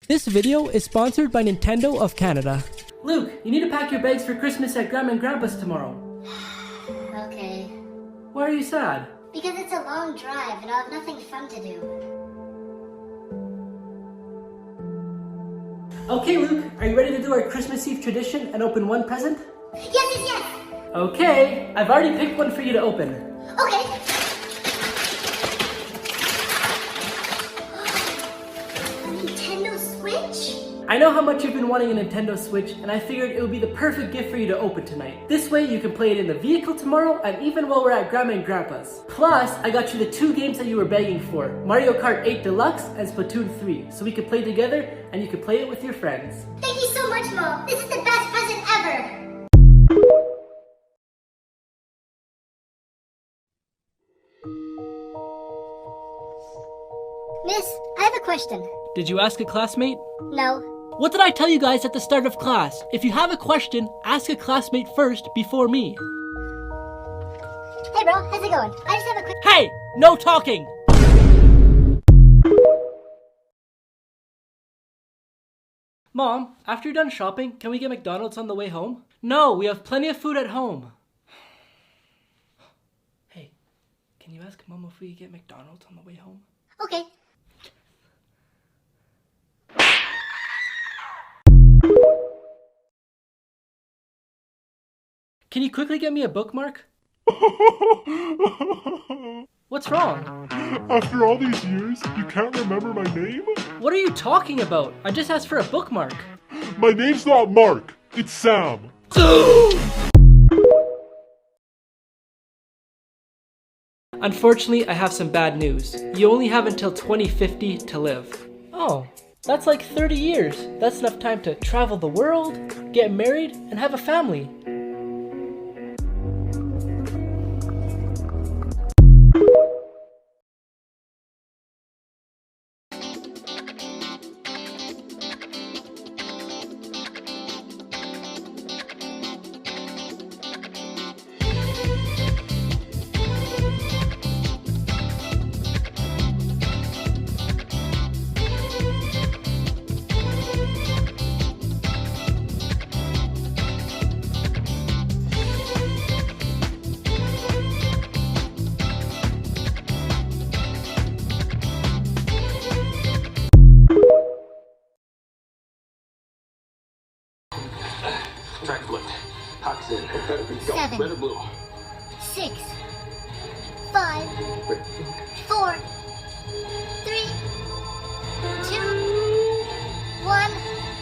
This video is sponsored by Nintendo of Canada. Luke, you need to pack your bags for Christmas at Grandma and Grandpa's tomorrow. Okay. Why are you sad? Because it's a long drive and I'll have nothing fun to do. Okay, Luke, are you ready to do our Christmas Eve tradition and open one present? Yes! Okay, I've already picked one for you to open. Okay. A Nintendo Switch? I know how much you've been wanting a Nintendo Switch, and I figured it would be the perfect gift for you to open tonight. This way you can play it in the vehicle tomorrow and even while we're at Grandma and Grandpa's. Plus, I got you the two games that you were begging for, Mario Kart 8 Deluxe and Splatoon 3, so we could play together and you could play it with your friends. Thank you so much, Mom. This is the best present ever. Miss, I have a question. Did you ask a classmate? No. What did I tell you guys at the start of class? If you have a question, ask a classmate first before me. Hey bro, how's it going? I just have a quick— Hey! No talking! Mom, after you're done shopping, can we get McDonald's on the way home? No, we have plenty of food at home. Hey, can you ask Mom if we could get McDonald's on the way home? Okay. Can you quickly get me a bookmark? What's wrong? After all these years, you can't remember my name? What are you talking about? I just asked for a bookmark. My name's not Mark, it's Sam. Unfortunately, I have some bad news. You only have until 2050 to live. Oh, that's like 30 years. That's enough time to travel the world, get married, and have a family. Track split. Hawks in. 7, Red or blue? 6, 5, 4, 3, 2, 1,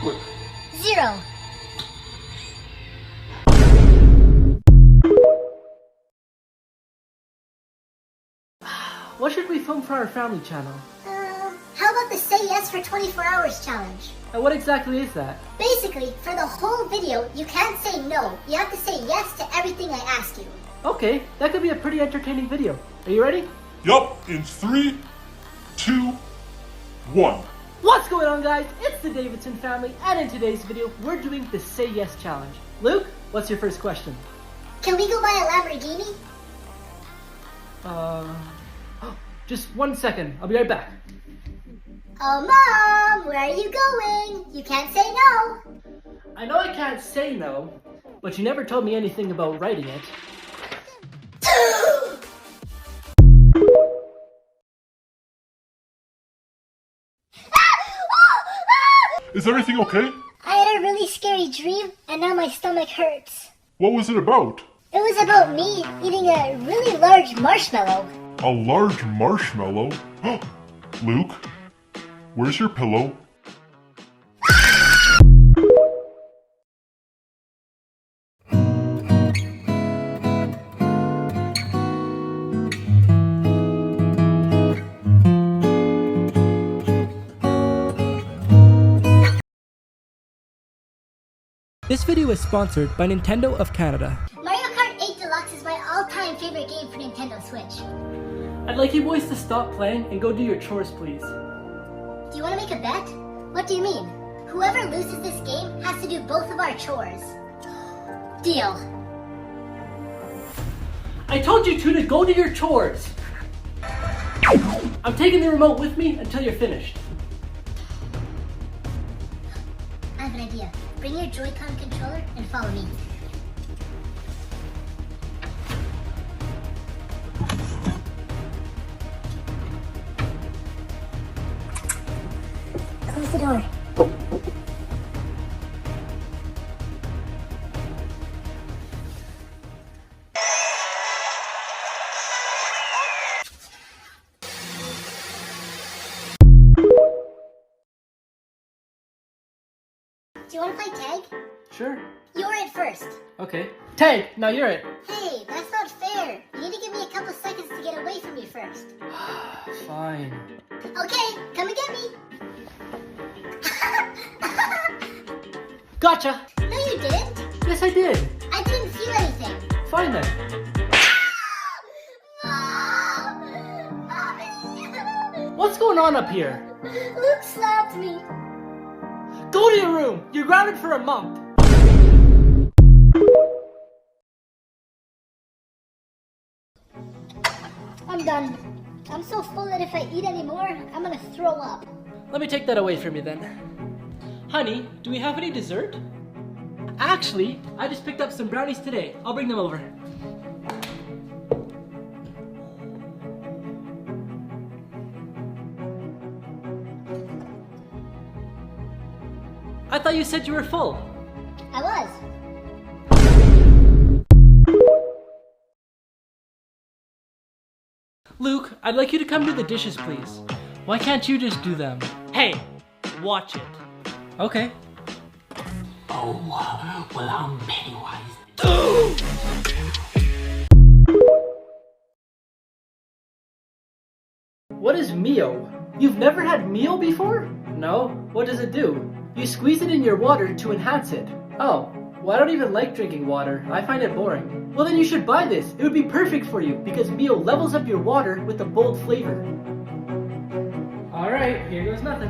Blue. 0. What should we film for our family channel? How about the Say Yes for 24 Hours challenge? And what exactly is that? Basically, for the whole video, you can't say no. You have to say yes to everything I ask you. Okay, that could be a pretty entertaining video. Are you ready? Yup, in 3, 2, 1. What's going on, guys? It's the Davidson family, and in today's video, we're doing the Say Yes challenge. Luke, what's your first question? Can we go buy a Lamborghini? Just 1 second. I'll be right back. Oh, Mom, where are you going? You can't say no. I know I can't say no, but you never told me anything about writing it. Is everything okay? I had a really scary dream, and now my stomach hurts. What was it about? It was about me eating a really large marshmallow. A large marshmallow? Luke, where's your pillow? This video is sponsored by Nintendo of Canada. Mario Kart 8 Deluxe is my all-time favorite game for Nintendo Switch. I'd like you boys to stop playing and go do your chores, please. Do you want to make a bet? What do you mean? Whoever loses this game has to do both of our chores. Deal. I told you two to go do your chores. I'm taking the remote with me until you're finished. have an idea. Bring your Joy-Con controller and follow me. Close the door. Do you want to play tag? Sure. You're it first. Okay. Tag, now you're it. Hey, that's not fair. You need to give me a couple seconds to get away from you first. Fine. Okay, come and get me. Gotcha! No, you didn't. Yes, I did. I didn't feel anything. Fine then. Mommy! What's going on up here? Luke slapped me. Go to your room! You're grounded for a month! I'm done. I'm so full that if I eat any more, I'm gonna throw up. Let me take that away from you then. Honey, do we have any dessert? Actually, I just picked up some brownies today. I'll bring them over. I thought you said you were full. I was. Luke, I'd like you to come do the dishes, please. Why can't you just do them? Hey, watch it. Okay. Oh, well, I'm Pennywise. What is Mio? You've never had Mio before? No? What does it do? You squeeze it in your water to enhance it. Oh, well I don't even like drinking water. I find it boring. Well then you should buy this. It would be perfect for you because Mio levels up your water with a bold flavor. Alright, here goes nothing.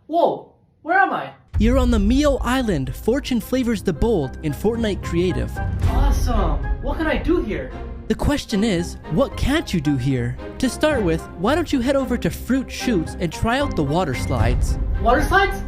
Whoa, where am I? You're on the Mio Island. Fortune flavors the bold in Fortnite Creative. Awesome. What can I do here? The question is, what can't you do here? To start with, why don't you head over to Fruit Shoots and try out the water slides? Water slides?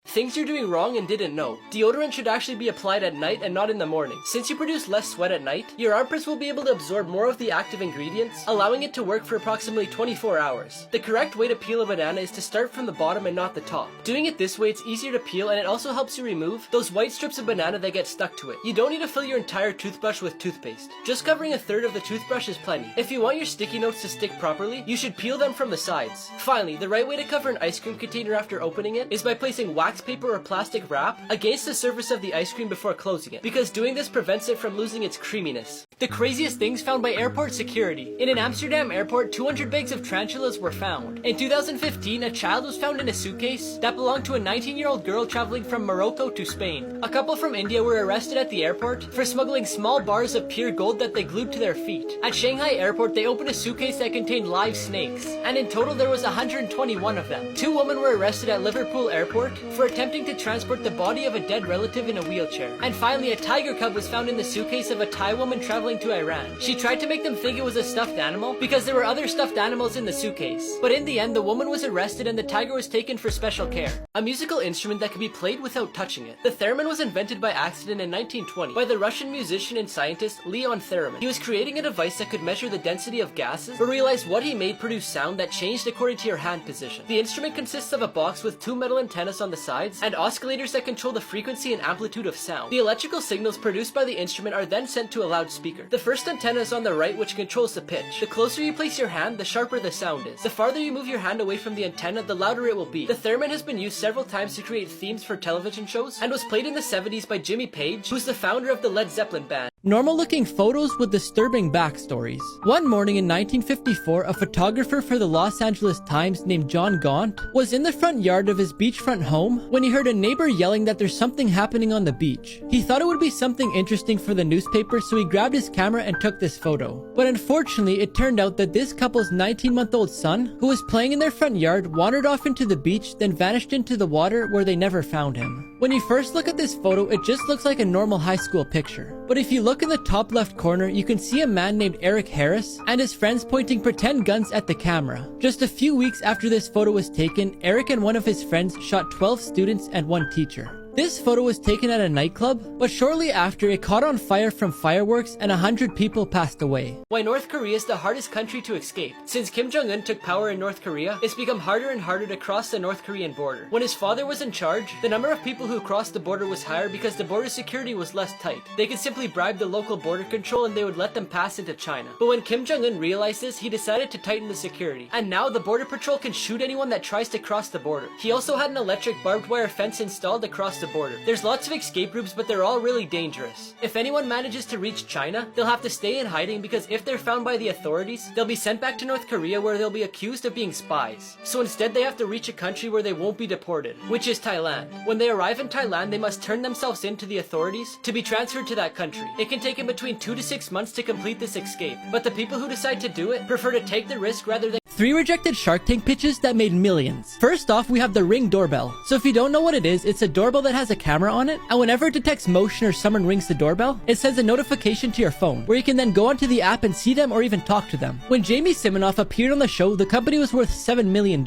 Things you're doing wrong and didn't know. Deodorant should actually be applied at night and not in the morning. Since you produce less sweat at night, your armpits will be able to absorb more of the active ingredients, allowing it to work for approximately 24 hours. The correct way to peel a banana is to start from the bottom and not the top. Doing it this way, it's easier to peel and it also helps you remove those white strips of banana that get stuck to it. You don't need to fill your entire toothbrush with toothpaste. Just covering 1/3 of the toothbrush is plenty. If you want your sticky notes to stick properly, you should peel them from the sides. Finally, the right way to cover an ice cream container after opening it is by placing wax paper or plastic wrap against the surface of the ice cream before closing it, because doing this prevents it from losing its creaminess. The craziest things found by airport security. In an Amsterdam airport, 200 bags of tarantulas were found. In 2015, a child was found in a suitcase that belonged to a 19-year-old girl traveling from Morocco to Spain. A couple from India were arrested at the airport for smuggling small bars of pure gold that they glued to their feet. At Shanghai airport, they opened a suitcase that contained live snakes, and in total there was 121 of them. 2 women were arrested at Liverpool airport for attempting to transport the body of a dead relative in a wheelchair. And finally, a tiger cub was found in the suitcase of a Thai woman traveling to Iran. She tried to make them think it was a stuffed animal because there were other stuffed animals in the suitcase. But in the end, the woman was arrested and the tiger was taken for special care. A musical instrument that could be played without touching it. The theremin was invented by accident in 1920 by the Russian musician and scientist Leon Theremin. He was creating a device that could measure the density of gases, but realized what he made produced sound that changed according to your hand position. The instrument consists of a box with 2 metal antennas on the sides and oscillators that control the frequency and amplitude of sound. The electrical signals produced by the instrument are then sent to a loudspeaker. The first antenna is on the right, which controls the pitch. The closer you place your hand, the sharper the sound is. The farther you move your hand away from the antenna, the louder it will be. The theremin has been used several times to create themes for television shows and was played in the 70s by Jimmy Page, who's the founder of the Led Zeppelin band. Normal looking photos with disturbing backstories. One morning in 1954, a photographer for the Los Angeles Times named John Gaunt was in the front yard of his beachfront home when he heard a neighbor yelling that there's something happening on the beach. He thought it would be something interesting for the newspaper, so he grabbed his camera and took this photo. But unfortunately, it turned out that this couple's 19-month-old son, who was playing in their front yard, wandered off into the beach, then vanished into the water where they never found him. When you first look at this photo, it just looks like a normal high school picture. But if you look in the top left corner, you can see a man named Eric Harris and his friends pointing pretend guns at the camera. Just a few weeks after this photo was taken, Eric and one of his friends shot 12 students and one teacher. This photo was taken at a nightclub, but shortly after it caught on fire from fireworks and 100 people passed away. Why North Korea is the hardest country to escape. Since Kim Jong-un took power in North Korea, it's become harder and harder to cross the North Korean border. When his father was in charge, the number of people who crossed the border was higher because the border security was less tight. They could simply bribe the local border control and they would let them pass into China. But when Kim Jong-un realized this, he decided to tighten the security. And now the border patrol can shoot anyone that tries to cross the border. He also had an electric barbed wire fence installed across the border. There's lots of escape routes, but they're all really dangerous. If anyone manages to reach China, they'll have to stay in hiding because if they're found by the authorities, they'll be sent back to North Korea where they'll be accused of being spies. So instead they have to reach a country where they won't be deported, which is Thailand. When they arrive in Thailand, they must turn themselves in to the authorities to be transferred to that country. It can take in between 2 to 6 months to complete this escape, but the people who decide to do it prefer to take the risk rather than 3 rejected Shark Tank pitches that made millions. First off, we have the Ring doorbell. So if you don't know what it is, it's a doorbell that has a camera on it, and whenever it detects motion or someone rings the doorbell, it sends a notification to your phone, where you can then go onto the app and see them or even talk to them. When Jamie Siminoff appeared on the show, the company was worth $7 million.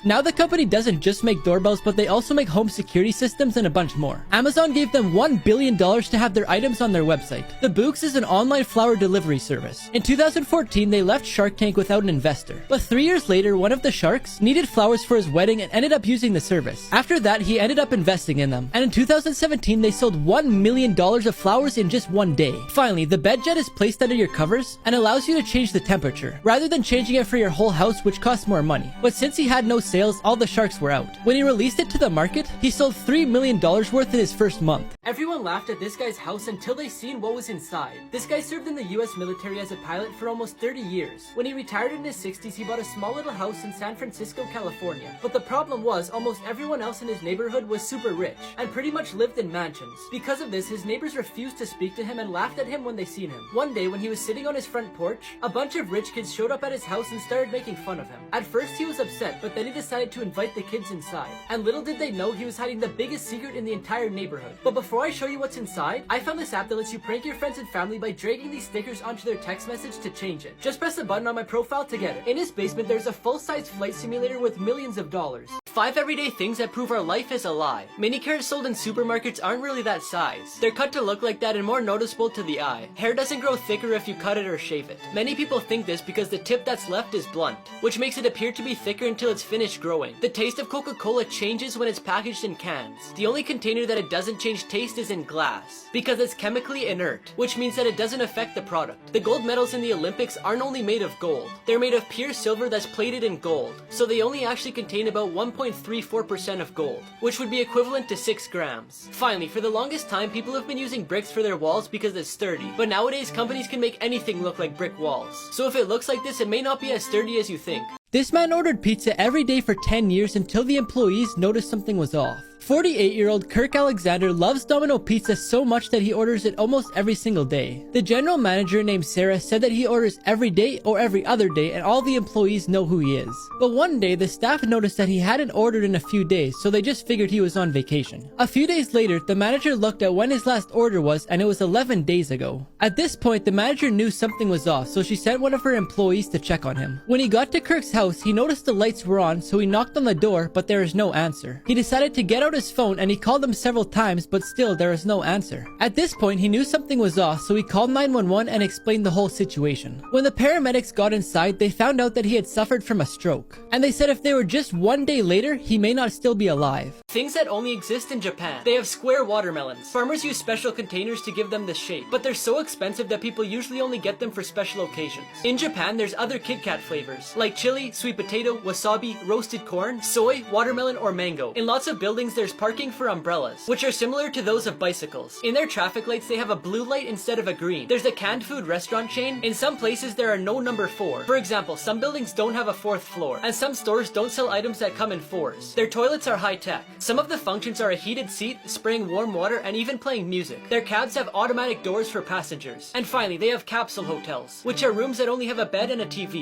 Now the company doesn't just make doorbells, but they also make home security systems and a bunch more. Amazon gave them $1 billion to have their items on their website. The Books is an online flower delivery service. In 2014, they left Shark Tank without an investor, but 3 years later, one of the sharks needed flowers for his wedding and ended up using the service. After that, he ended up investing in them, and in 2017, they sold $1 million of flowers in just one day. Finally, the bed jet is placed under your covers and allows you to change the temperature, rather than changing it for your whole house, which costs more money. But since he had no sales, all the sharks were out. When he released it to the market, he sold $3 million worth in his first month. Everyone laughed at this guy's house until they seen what was inside. This guy served in the US military as a pilot for almost 30 years. When he retired in his 60s, he bought a small little house in San Francisco, California. But the problem was, almost everyone else in his neighborhood was super rich and pretty much lived in mansions. Because of this, his neighbors refused to speak to him and laughed at him when they seen him. One day, when he was sitting on his front porch, a bunch of rich kids showed up at his house and started making fun of him. At first, he was upset, but then he decided to invite the kids inside. And little did they know he was hiding the biggest secret in the entire neighborhood. But before I show you what's inside, I found this app that lets you prank your friends and family by dragging these stickers onto their text message to change it. Just press the button on my profile to get it. In his basement, there's a full-size flight simulator with millions of dollars. 5 everyday things that prove our life is a lie. Mini carrots sold in supermarkets aren't really that size. They're cut to look like that and more noticeable to the eye. Hair doesn't grow thicker if you cut it or shave it. Many people think this because the tip that's left is blunt, which makes it appear to be thicker until it's finished growing. The taste of Coca-Cola changes when it's packaged in cans. The only container that it doesn't change taste is in glass, because it's chemically inert, which means that it doesn't affect the product. The gold medals in the Olympics aren't only made of gold. They're made of pure silver that's plated in gold, so they only actually contain about 1.34% of gold, which would be equivalent to 6 grams. Finally, for the longest time, people have been using bricks for their walls because it's sturdy, but nowadays companies can make anything look like brick walls. So if it looks like this, it may not be as sturdy as you think. This man ordered pizza every day for 10 years until the employees noticed something was off. 48-year-old Kirk Alexander loves Domino Pizza so much that he orders it almost every single day. The general manager named Sarah said that he orders every day or every other day and all the employees know who he is. But one day, the staff noticed that he hadn't ordered in a few days, so they just figured he was on vacation. A few days later, the manager looked at when his last order was and it was 11 days ago. At this point, the manager knew something was off, so she sent one of her employees to check on him. When he got to Kirk's house, he noticed the lights were on, so he knocked on the door, but there is no answer. He decided to get out his phone and he called them several times, but still there is no answer. At this point, he knew something was off, so he called 911 and explained the whole situation. When the paramedics got inside, they found out that he had suffered from a stroke, and they said if they were just one day later, he may not still be alive. Things that only exist in Japan. They have square watermelons. Farmers use special containers to give them this shape, but they're so expensive that people usually only get them for special occasions. In Japan, there's other Kit Kat flavors, like chili, sweet potato, wasabi, roasted corn, soy, watermelon, or mango. In lots of buildings, there's there's parking for umbrellas, which are similar to those of bicycles. In their traffic lights, they have a blue light instead of a green. There's a canned food restaurant chain. In some places, there are no number 4. For example, some buildings don't have a 4th floor, and some stores don't sell items that come in 4s. Their toilets are high-tech. Some of the functions are a heated seat, spraying warm water, and even playing music. Their cabs have automatic doors for passengers. And finally, they have capsule hotels, which are rooms that only have a bed and a TV.